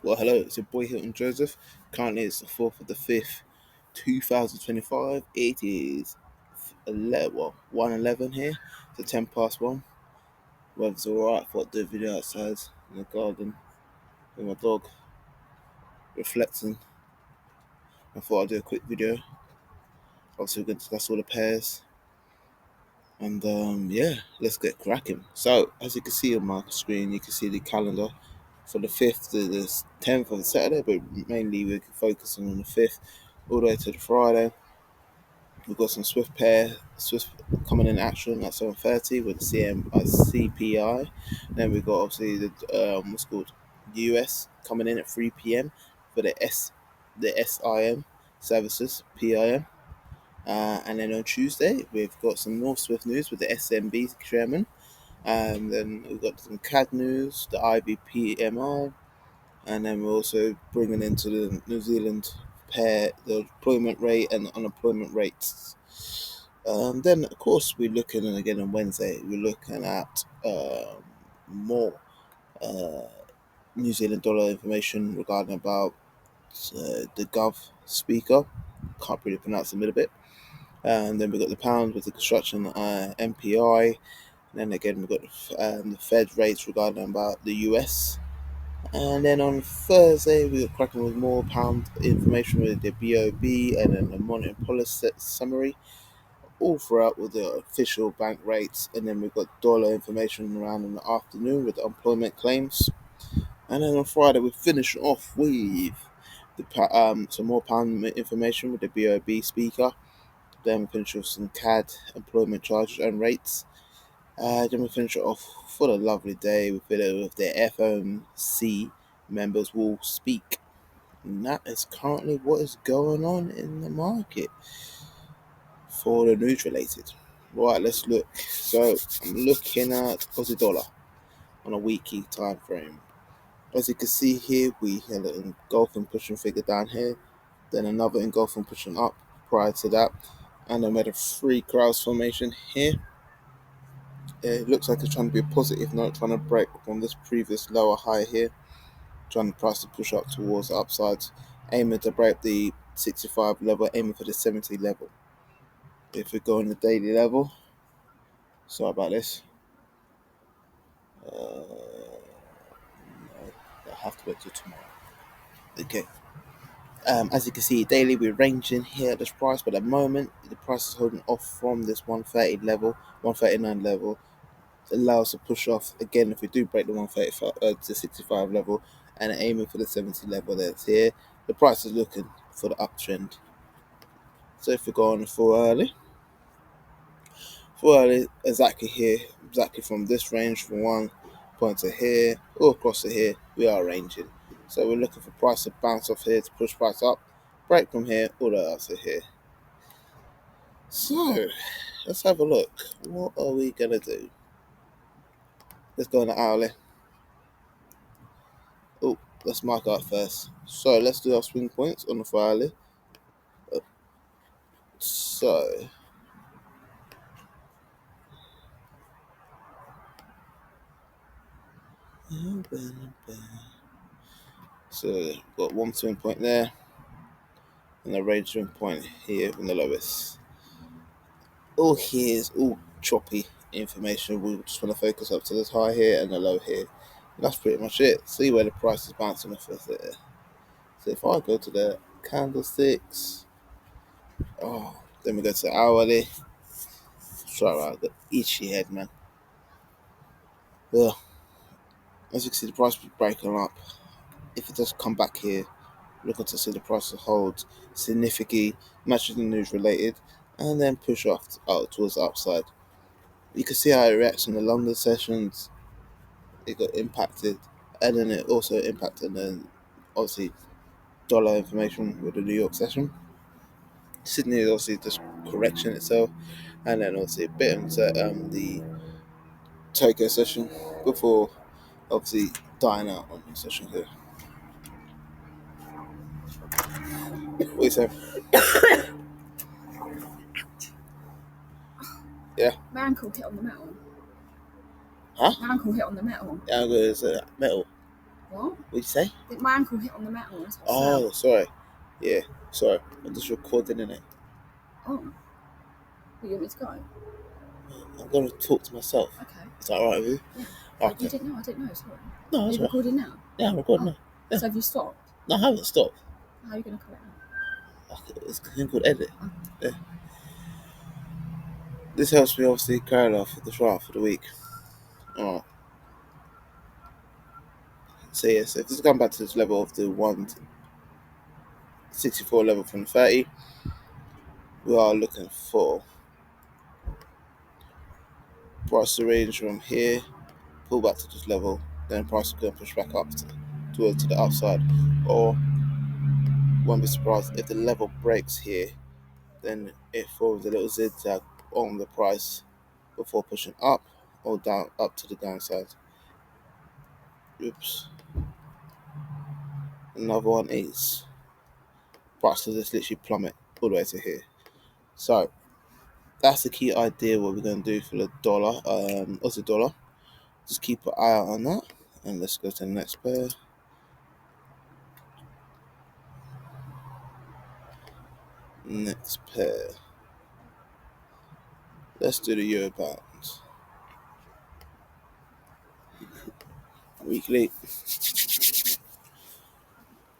Well, hello, it's your boy Hilton Joseph. Currently, it's the 4th of the 5th, 2025. It is 1:11 here. It's 10 past 1. Weather's alright. I thought I'd do a video outside in the garden with my dog reflecting. I thought I'd do a quick video. Obviously, we're going to discuss all the pairs. And yeah, let's get cracking. So, as you can see on my screen, you can see the calendar for the 5th to the 10th of the Saturday, but mainly we're focusing on the 5th all the way to the Friday. We've got some Swift coming in action at 7:30 with the CPI. Then we've got obviously the what's called US coming in at 3 p.m. for the SIM services PIM. And then on Tuesday we've got some more Swift news with the SMB chairman. And then we've got some CAD news, the IBPMI, and then we're also bringing into the New Zealand pair the employment rate and unemployment rates. Then, of course, we're looking, and again on Wednesday, we're looking at more uh, New Zealand dollar information regarding about the Gov speaker. Can't really pronounce them in a bit. And then we've got the pound with the construction MPI. And then again, we've got the Fed rates regarding about the US. And then on Thursday, we were cracking with more pound information with the BOB and then the monetary policy summary, all throughout with the official bank rates. And then we've got dollar information around in the afternoon with the employment claims. And then on Friday, we finish off with some more pound information with the BOB speaker. Then we finish with some CAD employment charges and rates. Then we finish it off for the lovely day. We fill it with the FOMC members will speak. And that is currently what is going on in the market for the news related. Right, let's look. So I'm looking at Aussie dollar on a weekly time frame. As you can see here, we had an engulfing pushing figure down here, then another engulfing pushing up prior to that, and then we had a free cross formation here. It looks like it's trying to be a positive note, trying to break from this previous lower high here, trying to price to push up towards the upsides, aiming to break the 65 level, aiming for the 70 level. If we go on the daily level, sorry about this. I have to wait till tomorrow. Okay. As you can see, daily we're ranging here at this price, but at the moment the price is holding off from this 130 level, 139 level. It allows us to push off again if we do break the 135 to 65 level and aiming for the 70 level that's here. The price is looking for the uptrend. So if we go on full early exactly here, exactly from this range from one point to here or across to here, we are ranging. So we're looking for price to bounce off here to push price up, break from here, all the way up to here. So let's have a look. What are we gonna do? Let's go on the hourly. Oh, let's mark out first. So let's do our swing points on the hourly. So got one swing point there and a range swing point here from the lowest. All here is all choppy information. We just want to focus up to this high here and the low here. And that's pretty much it. See where the price is bouncing off of there. So if I go to the candlesticks, then we go to the hourly. Sorry, I've got itchy head, man. Well, as you can see, the price is breaking up. If it does come back here, looking to see the price hold significantly, matching the news related, and then push off out towards the upside. You can see how it reacts in the London sessions. It got impacted, and then it also impacted then obviously dollar information with the New York session. Sydney is obviously just correction itself, and then obviously a bit into the Tokyo session before obviously dying out on the session here. What you say? Yeah. My ankle hit on the metal. Huh? My ankle hit on the metal. Yeah, I'm going to say metal. What? What did you say? I think my ankle hit on the metal. That's what I Oh, felt. sorry. Yeah, sorry. I'm just recording in it. Oh. Well, you want me to go? I'm going to talk to myself. Okay. Is that alright with you? Yeah. Okay. You didn't know? I didn't know. Sorry. No, Are that's you right. recording now? Yeah, I'm recording now. Yeah. So have you stopped? No, I haven't stopped. How are you going to cut it out? Okay, it's a thing called edit. Oh. Yeah. This helps me obviously carry off the trial for the week. Alright. So yes, if this is going back to this level of the 164 level from 30, we are looking for price to range from here, pull back to this level, then price will go and push back up towards the upside. Or won't be surprised if the level breaks here, then it forms a little zigzag on the price before pushing up or down up to the downside. Oops. Another one is price to just literally plummet all the way to here. So that's the key idea what we're going to do for the dollar, Aussie dollar. Just keep an eye out on that, and let's go to the next pair. Next pair. Let's do the Euro pounds. Weekly.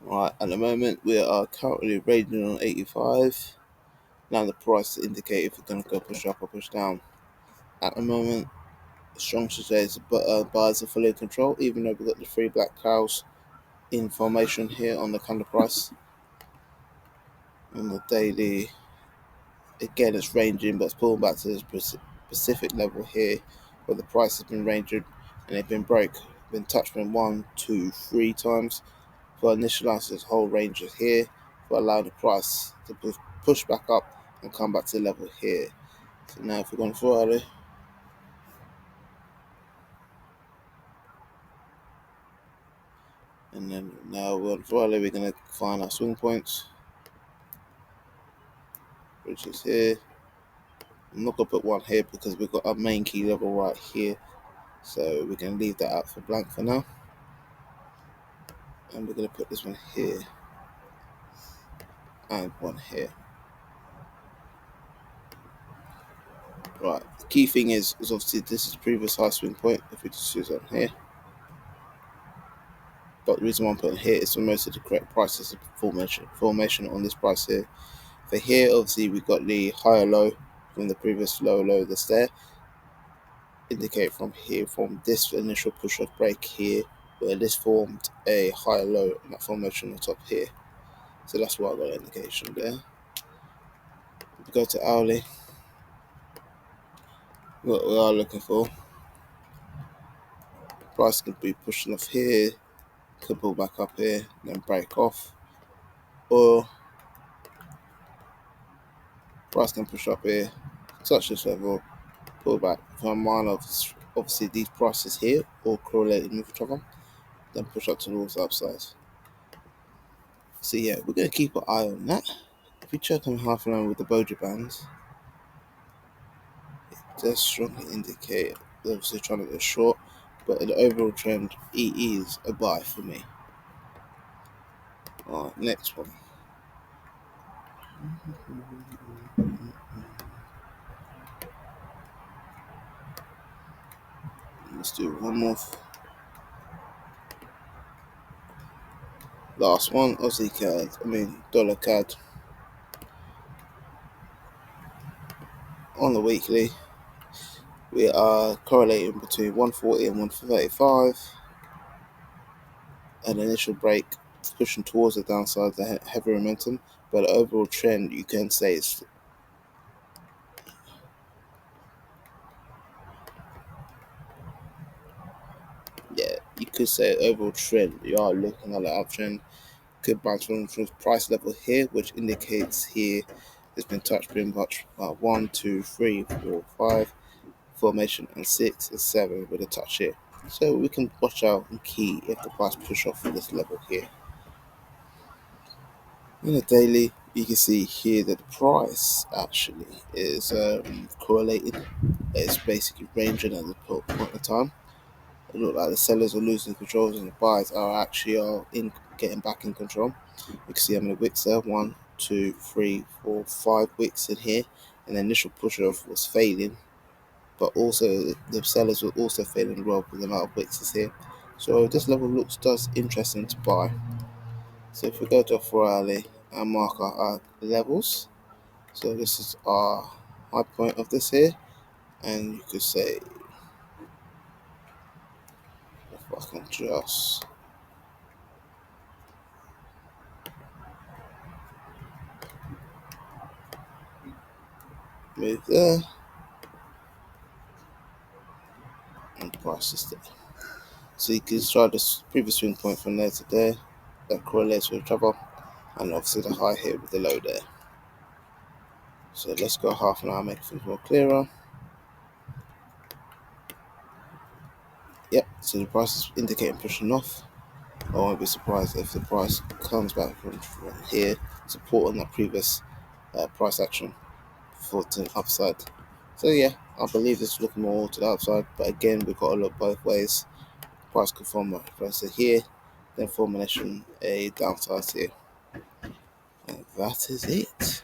Right, at the moment we are currently ranging on 85. Now the price to indicate if we're going to go push up or push down. At the moment, strong suggests buyers are fully in control, even though we've got the three black cows in formation here on the candle price. On the daily, again it's ranging, but it's pulling back to this specific level here where the price has been ranging and it's been been touched 1, 2, 3 times. For initialize this whole range is here, for allow the price to push back up and come back to the level here. So now if we're going forward, and then now we're going to find our swing points, which is here. I'm not going to put one here because we've got our main key level right here, so we can leave that out for blank for now. And we're going to put this one here and one here. Right, the key thing is obviously this is previous high swing point. If we just use it here, but the reason why I'm putting here is for most of the correct prices of formation on this price here. For here, obviously we got the higher low from the previous low that's there. Indicate from here, from this initial push off break here, where this formed a higher low in that formation on the top here. So that's why I got an indication there. If we go to hourly, what we are looking for, price could be pushing off here, could pull back up here, then break off, or price can push up here, touch this level, pull back. From one of obviously these prices here all correlated with each other, then push up towards the upside. So yeah, we're gonna keep an eye on that. If we check on half line with the Bollinger Bands, it does strongly indicate they're obviously trying to go short, but the overall trend, it is a buy for me. Alright, next one. Let's do one more. Last one, Aussie CAD. Dollar CAD. On the weekly, we are correlating between 140 and 135. An initial break pushing towards the downside, the heavy momentum, but the overall trend you can say is you could say overall trend. You are looking at the uptrend. Could bounce from price level here, which indicates here it's been touched pretty much about 1, 2, 3, 4, 5 formation, and 6 and 7 with a touch here. So we can watch out and key if the price push off from this level here. In the daily, you can see here that the price actually is correlated. It's basically ranging at the point of time. it looked like the sellers were losing control and the buyers are actually getting back in control. You can see how many wicks there, 1, 2, 3, 4, 5 wicks in here, and the initial push off was failing, but also the sellers were also failing as well with the amount of wicks is here. So this level does interesting to buy. So if we go to a 4-hourly and mark our levels, so this is our high point of this here, and you could say, if I can just move there and price is there. So you can start this previous swing point from there to there, that correlates with each other, and obviously the high here with the low there. So let's go half an hour, make things more clearer. Yep, so the price is indicating pushing off. I won't be surprised if the price comes back from here, supporting that previous price action for to the upside. So yeah, I believe this is looking more to the upside, but again, we've got to look both ways. Price could form a reversal here, then formation a downside here. And that is it.